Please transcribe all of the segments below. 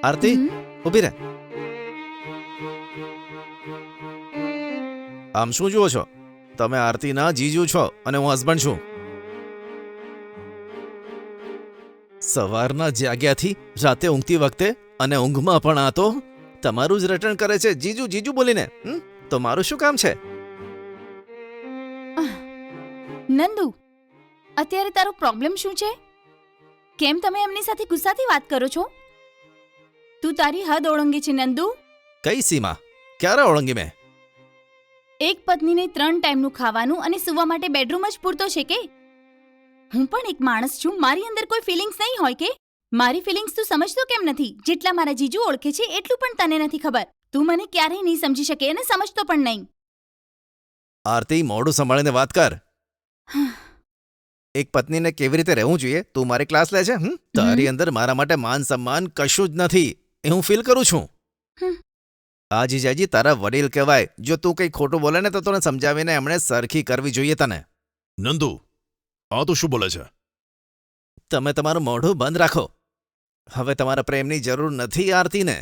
આરતી, હમ? ઊભી રહે. આમ શું જુઓ છો? તમે આરતીના જીજુ છો અને હું હસબન્ડ છું. સવારના જાગ્યાથી રાતે ઊંઘતી વખતે અને ઊંઘમાં પણ આ તો તમારું જ રટણ કરે છે, જીજુ જીજુ બોલીને. તો મારું શું કામ છે? નંદુ, અત્યારે તારો પ્રોબ્લેમ શું છે? કેમ તમે એમની સાથે ગુસ્સાથી વાત કરો છો? તું તારી હદ ઓળંગી છે નંદુ. કઈ સીમા? ક્યારે ઓળંગી મેં? એક પત્નીને 3 ટાઈમનું ખાવાનું અને સૂવા માટે બેડરૂમ જ પૂરતો છે કે? હું પણ એક માણસ છું. મારી અંદર કોઈ ફિલિંગ્સ નહીં હોય કે? મારી ફિલિંગ્સ તું સમજતો કેમ નથી? જેટલા મારા જીજુ ઓળખે છે એટલું પણ તને નથી ખબર. તું મને ક્યારેય નહીં સમજી શકે અને સમજતો પણ નહીં. આરતી, મોઢું સંભાળીને વાત કર. એક પત્નીને કેવી રીતે રહેવું જોઈએ તું મારી ક્લાસ લે છે? તારી અંદર મારા માટે માન સન્માન કશું જ નથી, એ હું ફીલ કરું છું. હમ. આ જીજાજી તારા વડીલ કહેવાય. જો તું કંઈ ખોટું બોલે ને તો તને સમજાવીને એમણે સરખી કરવી જોઈએ તને. નંદુ, આ તો શું બોલે છે? તમે તમારું મોઢું બંધ રાખો. હવે તમારા પ્રેમની જરૂર નથી આરતીને.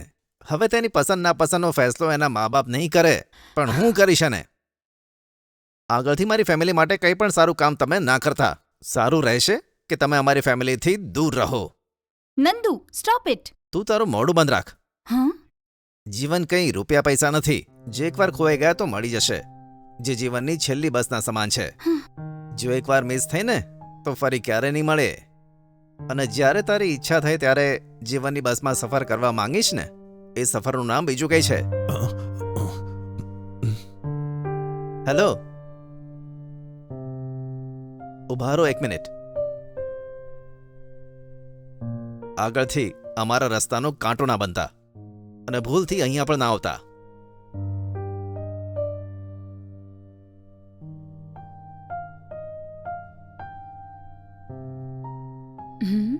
હવે તેની પસંદ નાપસંદનો ફેસલો એના મા બાપ નહીં કરે, પણ હું કરીશ એને. આગળથી મારી ફેમિલી માટે કંઈ પણ સારું કામ તમે ના કરતા. સારું રહેશે કે તમે અમારી ફેમિલીથી દૂર રહો. Nandu, stop it. તું તારું મોઢું બંધ રાખ. હા? જીવન કંઈ રૂપિયા પૈસા નથી. જે એકવાર ખોવાઈ ગયા તો મળી જશે. જે જીવનની છેલ્લી બસના સમાન છે. જો એકવાર મિસ થઈ ને તો ફરી ક્યારે નહીં મળે. અને જ્યારે તારી ઈચ્છા થાય ત્યારે જીવનની બસમાં સફર કરવા માંગીશ ને, એ સફરનું નામ બીજું કંઈ છે. હેલો, ઉભા રહો 1 મિનિટ. આગળથી અમારા રસ્તાનો કાંટો ના બનતા અને ભૂલથી અહીંયા પણ ના આવતા. હમ?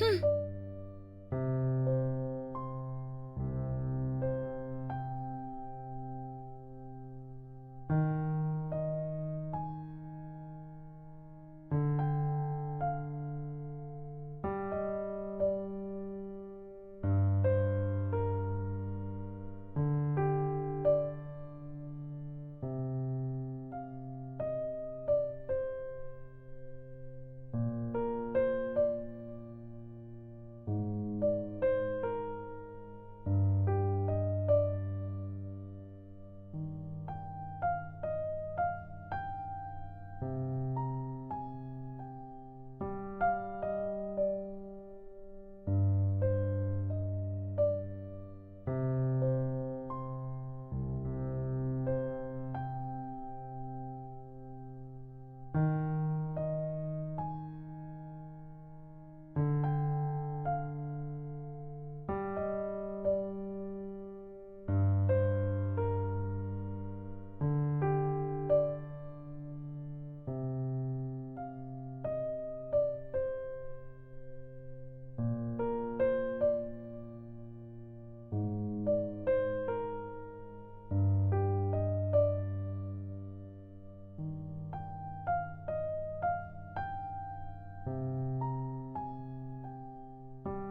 હમ.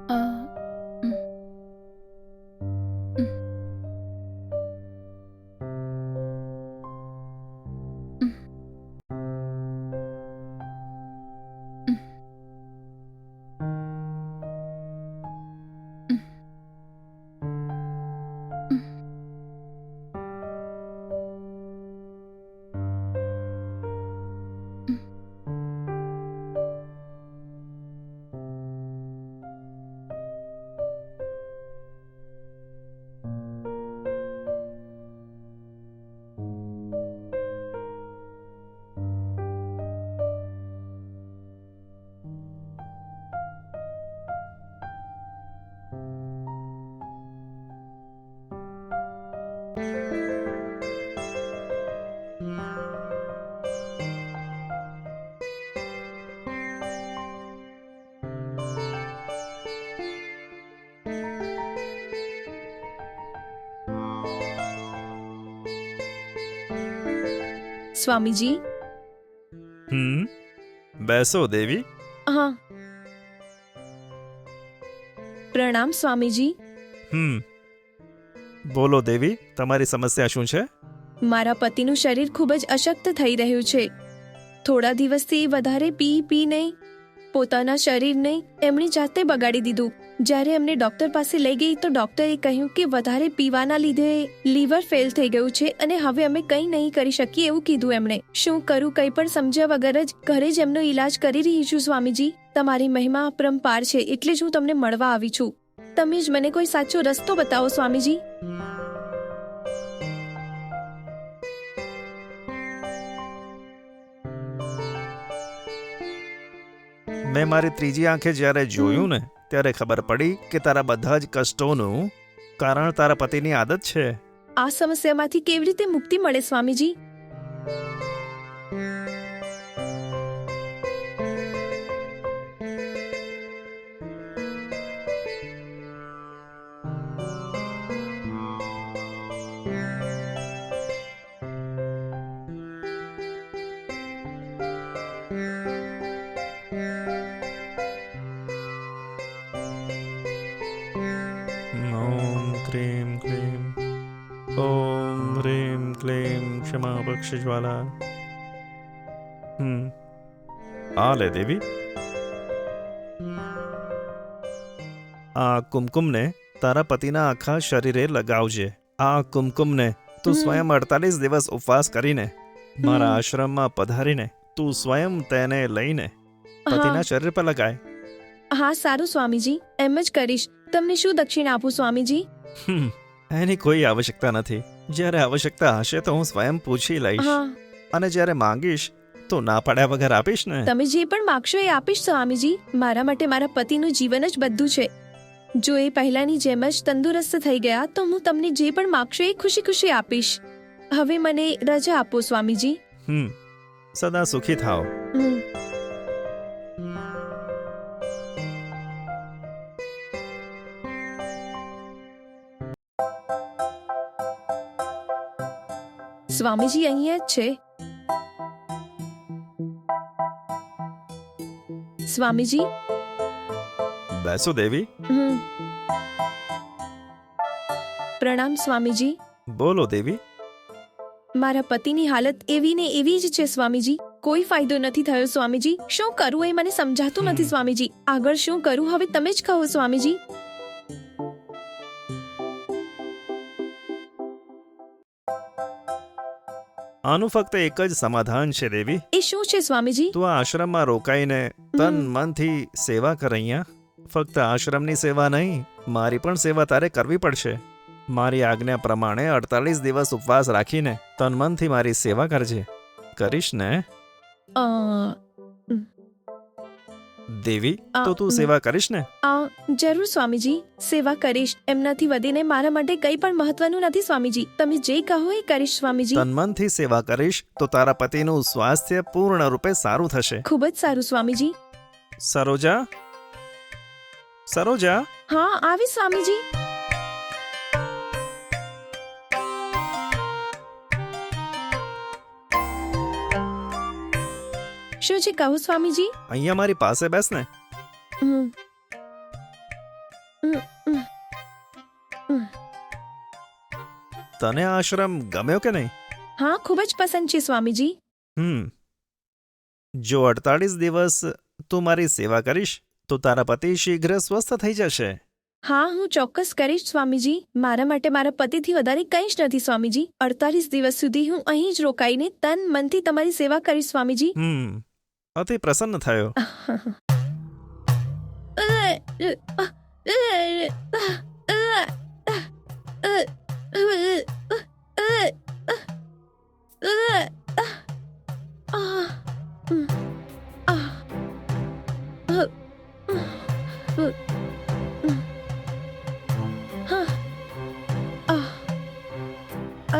અ, ઉમ, ઉમ, ઉમ, ઉમ, ઉમ, ઉમ. સ્વામીજી, બેસો દેવી. હા. પ્રણામ સ્વામીજી. બોલો દેવી, તમારી સમસ્યા શું છે? મારા પતિનું શરીર ખૂબ જ અશક્ત થઈ રહ્યું છે. થોડા દિવસથી વધારે પીને પોતાના શરીરને એમની જાતે બગાડી દીધું. જ્યારે એમને ડોક્ટર પાસે લઈ ગઈ તો ડોક્ટરે કહ્યું કે વધારે પીવાના લીધે લીવર ફેલ થઈ ગયું છે અને હવે અમે કંઈ નહીં કરી શકીએ એવું કીધું એમણે. શું કરું કંઈ પણ સમજ્યા વગર જ ઘરે જ એમનો ઈલાજ કરી રહી છું સ્વામીજી. તમારી મહિમા અપરંપાર છે એટલે જ હું તમને મળવા આવી છું. તમે જ મને કોઈ સાચો રસ્તો બતાવો સ્વામીજી. મેં મારી ત્રીજી આંખે જ્યારે જોયું ને ત્યારે ખબર પડી કે તારા બધા જ કષ્ટોનું કારણ તારા પતિની આદત છે. આ સમસ્યામાંથી કેવી રીતે મુક્તિ મળે સ્વામીજી? ઓમ ક્રીમ ક્લીમ ઓમ હ્રીમ ક્લીમ ક્ષમા પક્ષ જ્વાલા. આ લે દેવી, આ કુમકુમને તારા પતિના આખા શરીરે લગાવજે. આ કુમકુમને તું સ્વયં 48 દિવસ ઉપવાસ કરીને મારા આશ્રમમાં પધારીને તું સ્વયં તેને લઈને પતિના શરીર પર લગાય. હા સારું સ્વામીજી, એમ જ કરીશ. તમને શું દક્ષિણા આપું સ્વામીજી? એની કોઈ આવશ્યકતા નથી. જ્યારે આવશ્યકતા હશે તો હું સ્વયં પૂછી લઈશ, હા, અને જ્યારે માંગીશ તો ના પાડ્યા વગર આપીશ ને. તમે જે પણ માગશો એ આપીશ સ્વામીજી. મારા માટે મારા પતિનું જીવન જ બધું છે. જો એ પહેલાની જેમ જ તંદુરસ્ત થઈ ગયા તો હું તમને જે પણ માગશો એ ખુશી ખુશી આપીશ. હવે મને રજા આપો સ્વામીજી. સદા સુખી થાઓ. હમ. સ્વામીજી અહીંયા જ છે. સ્વામીજી. બેસો દેવી. પ્રણામ સ્વામીજી. બોલો દેવી. મારા પતિની હાલત એવી ને એવી જ છે સ્વામીજી. કોઈ ફાયદો નથી થયો સ્વામીજી. શું કરું એ મને સમજાતું નથી સ્વામીજી. આગળ શું કરું હવે તમે જ કહો સ્વામીજી. આનું ફક્ત એક જ સમાધાન છે દેવી. એ શું છે સ્વામીજી? તું આ આશ્રમમાં રોકાઈને તન મનથી સેવા કર. અહીંયા ફક્ત આશ્રમની સેવા નહીં, મારી પણ સેવા તારે કરવી પડશે. મારી આજ્ઞા પ્રમાણે 48 દિવસ ઉપવાસ રાખીને તન મનથી મારી સેવા કરજે. કરીશ ને દેવી? તો તું સેવા કરીશ ને? જરૂર સ્વામીજી, સેવા કરીશ. એમનાથી વધીને મારા માટે કંઈ પણ મહત્વનું નથી સ્વામીજી. તમે જે કહો એ કરીશ સ્વામીજી. તન મનથી સેવા કરીશ તો તારા પતિનું સ્વાસ્થ્ય પૂર્ણ રૂપે સારું થશે. ખૂબ જ સારું સ્વામીજી. સરોજા, સરોજા. હા, આવી સ્વામીજી. શું છે કહો સ્વામીજી? અહીંયા મારી પાસે બેસ ને. તને આ આશ્રમ ગમ્યો કે નહીં? હા, ખૂબ જ પસંદ છે સ્વામીજી. જો 48 દિવસ તું મારી સેવા કરીશ તો તારા પતિ શીઘ્ર સ્વસ્થ થઈ જશે. હા, હું ચોક્કસ કરીશ સ્વામીજી. મારા માટે મારા પતિથી વધારે કંઈ જ નથી સ્વામીજી. 48 દિવસ સુધી હું અહીં જ રોકાઈને તન મનથી તમારી સેવા કરીશ સ્વામીજી. અતિ પ્રસન્ન થયો.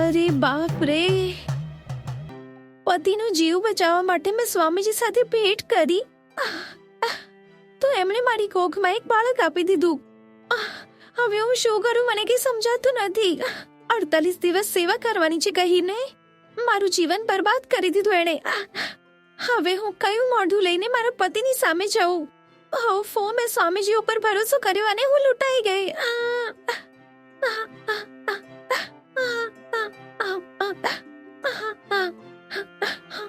અરે બાપ રે! પતિનો જીવ બચાવવા માટે મેં સ્વામીજી સાથે ભેટ કરી તો એમણે મારી કોખમાં એક બાળક આપી દીધું. હવે હું શું કરું મને કંઈ સમજાતું નથી. 48 દિવસ સેવા કરવાની છે કહીને મારું જીવન બરબાદ કરી દીધું એણે. હવે હું કયું મોઢું લઈને મારા પતિની સામે જઉં? ફો મેં સ્વામીજી ઉપર ભરોસો કર્યો અને હું લૂંટાઈ ગઈ.